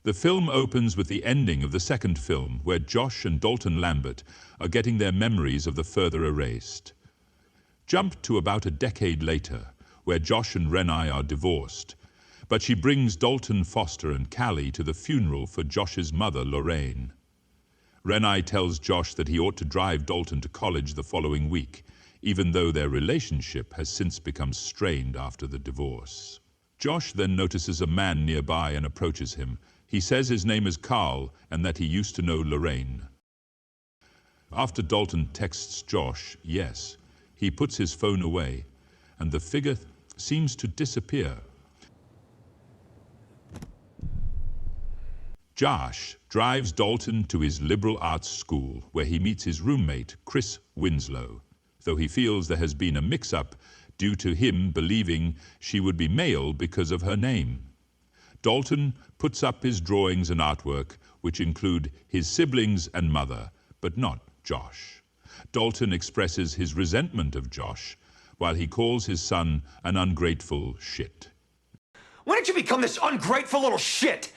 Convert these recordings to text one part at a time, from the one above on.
The film opens with the ending of the second film, where Josh and Dalton Lambert are getting their memories of the further erased. Jump to about a decade later, where Josh and Renai are divorced, but she brings Dalton Foster and Callie to the funeral for Josh's mother, Lorraine. Renai tells Josh that he ought to drive Dalton to college the following week, even though their relationship has since become strained after the divorce. Josh then notices a man nearby and approaches him. He says his name is Carl and that he used to know Lorraine. After Dalton texts Josh, yes, he puts his phone away, and the figure seems to disappear. Josh drives Dalton to his liberal arts school, where he meets his roommate, Chris Winslow, though he feels there has been a mix-up due to him believing she would be male because of her name. Dalton puts up his drawings and artwork, which include his siblings and mother, but not Josh. Dalton expresses his resentment of Josh, while he calls his son an ungrateful shit. Why don't you become this ungrateful little shit?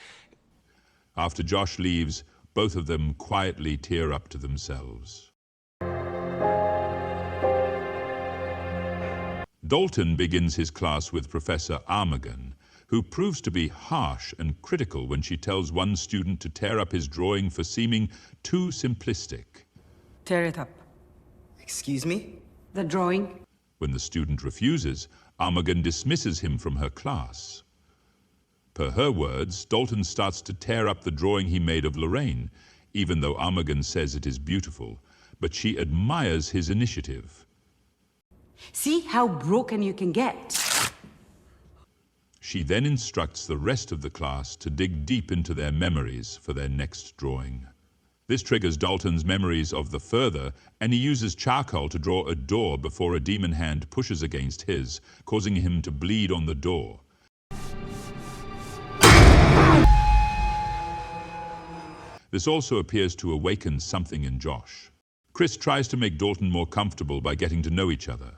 After Josh leaves, both of them quietly tear up to themselves. Dalton begins his class with Professor Armagon, who proves to be harsh and critical when she tells one student to tear up his drawing for seeming too simplistic. Tear it up. Excuse me? The drawing? When the student refuses, Armagon dismisses him from her class. Per her words, Dalton starts to tear up the drawing he made of Lorraine, even though Armagon says it is beautiful, but she admires his initiative. See how broken you can get. She then instructs the rest of the class to dig deep into their memories for their next drawing. This triggers Dalton's memories of the further, and he uses charcoal to draw a door before a demon hand pushes against his, causing him to bleed on the door. This also appears to awaken something in Josh. Chris tries to make Dalton more comfortable by getting to know each other.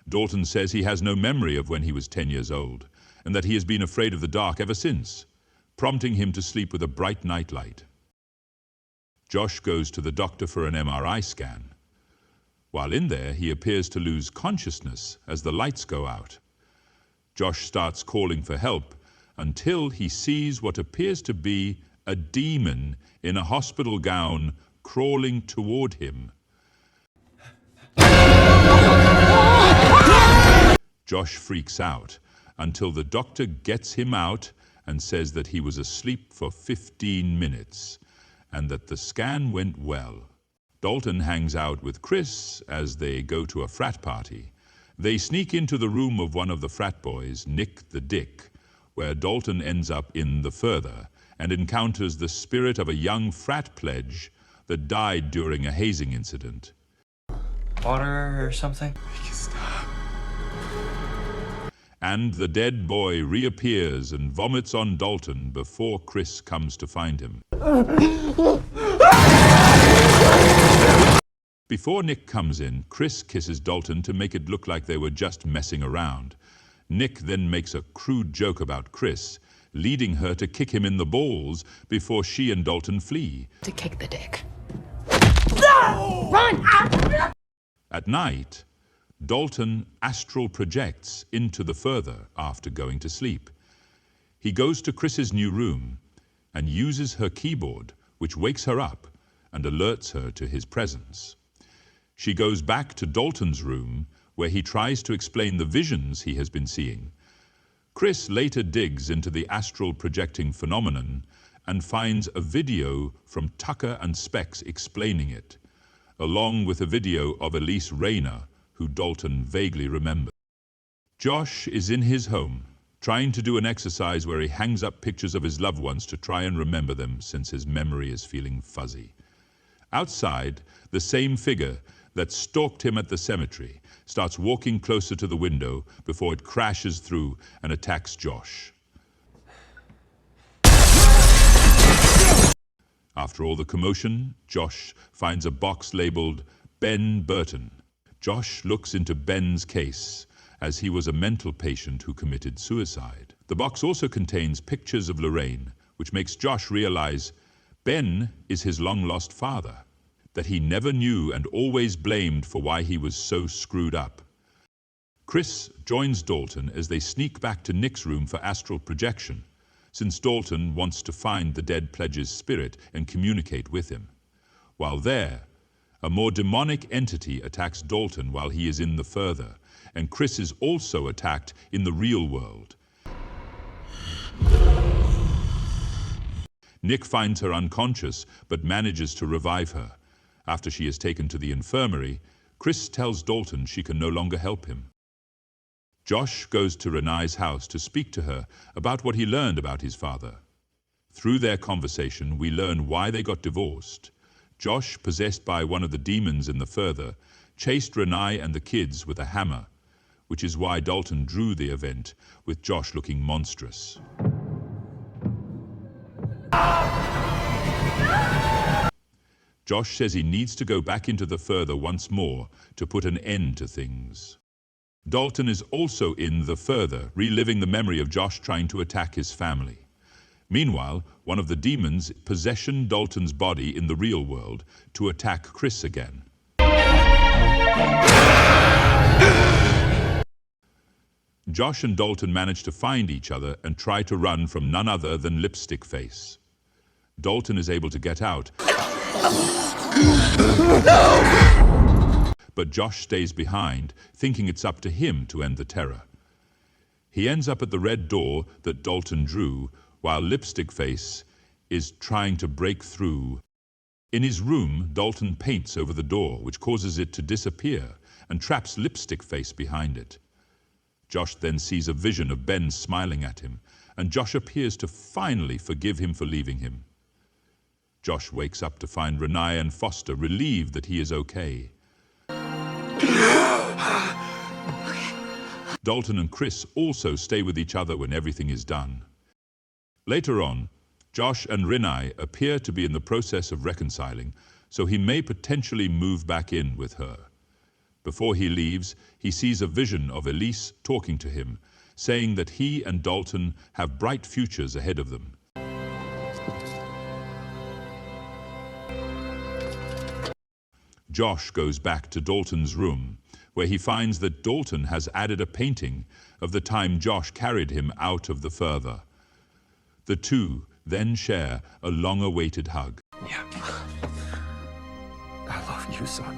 Dalton says he has no memory of when he was 10 years old, and that he has been afraid of the dark ever since, prompting him to sleep with a bright nightlight. Josh goes to the doctor for an MRI scan. While in there, he appears to lose consciousness as the lights go out. Josh starts calling for help until he sees what appears to be a demon in a hospital gown crawling toward him. Josh freaks out until the doctor gets him out and says that he was asleep for 15 minutes and that the scan went well. Dalton hangs out with Chris as they go to a frat party. They sneak into the room of one of the frat boys, Nick the Dick, where Dalton ends up in the further and encounters the spirit of a young frat pledge that died during a hazing incident. Water or something? Stop. And the dead boy reappears and vomits on Dalton before Chris comes to find him. Before Nick comes in, Chris kisses Dalton to make it look like they were just messing around. Nick then makes a crude joke about Chris, leading her to kick him in the balls before she and Dalton flee. To kick the dick. Run! At night, Dalton astral projects into the further after going to sleep. He goes to Chris's new room and uses her keyboard, which wakes her up and alerts her to his presence. She goes back to Dalton's room, where he tries to explain the visions he has been seeing. Chris later digs into the astral projecting phenomenon and finds a video from Tucker and Specs explaining it, along with a video of Elise Rayner, who Dalton vaguely remembers. Josh is in his home, trying to do an exercise where he hangs up pictures of his loved ones to try and remember them since his memory is feeling fuzzy. Outside, the same figure that stalked him at the cemetery starts walking closer to the window before it crashes through and attacks Josh. After all the commotion, Josh finds a box labeled Ben Burton. Josh looks into Ben's case, as he was a mental patient who committed suicide. The box also contains pictures of Lorraine, which makes Josh realize Ben is his long-lost father, that he never knew and always blamed for why he was so screwed up. Chris joins Dalton as they sneak back to Nick's room for astral projection, since Dalton wants to find the dead pledge's spirit and communicate with him. While there, a more demonic entity attacks Dalton while he is in the Further, and Chris is also attacked in the real world. Nick finds her unconscious, but manages to revive her. After she is taken to the infirmary, Chris tells Dalton she can no longer help him. Josh goes to Renai's house to speak to her about what he learned about his father. Through their conversation, we learn why they got divorced. Josh, possessed by one of the demons in the Further, chased Renai and the kids with a hammer, which is why Dalton drew the event, with Josh looking monstrous. Josh says he needs to go back into the Further once more to put an end to things. Dalton is also in the Further, reliving the memory of Josh trying to attack his family. Meanwhile, one of the demons possessions Dalton's body in the real world to attack Chris again. Josh and Dalton manage to find each other and try to run from none other than Lipstick Face. Dalton is able to get out. But Josh stays behind, thinking it's up to him to end the terror. He ends up at the red door that Dalton drew, while Lipstick Face is trying to break through. In his room, Dalton paints over the door, which causes it to disappear and traps Lipstick Face behind it. Josh then sees a vision of Ben smiling at him, and Josh appears to finally forgive him for leaving him. Josh wakes up to find Renai and Foster relieved that he is okay. Dalton and Chris also stay with each other when everything is done. Later on, Josh and Renai appear to be in the process of reconciling, so he may potentially move back in with her. Before he leaves, he sees a vision of Elise talking to him, saying that he and Dalton have bright futures ahead of them. Josh goes back to Dalton's room, where he finds that Dalton has added a painting of the time Josh carried him out of the Further. The two then share a long-awaited hug. Yeah. I love you, son.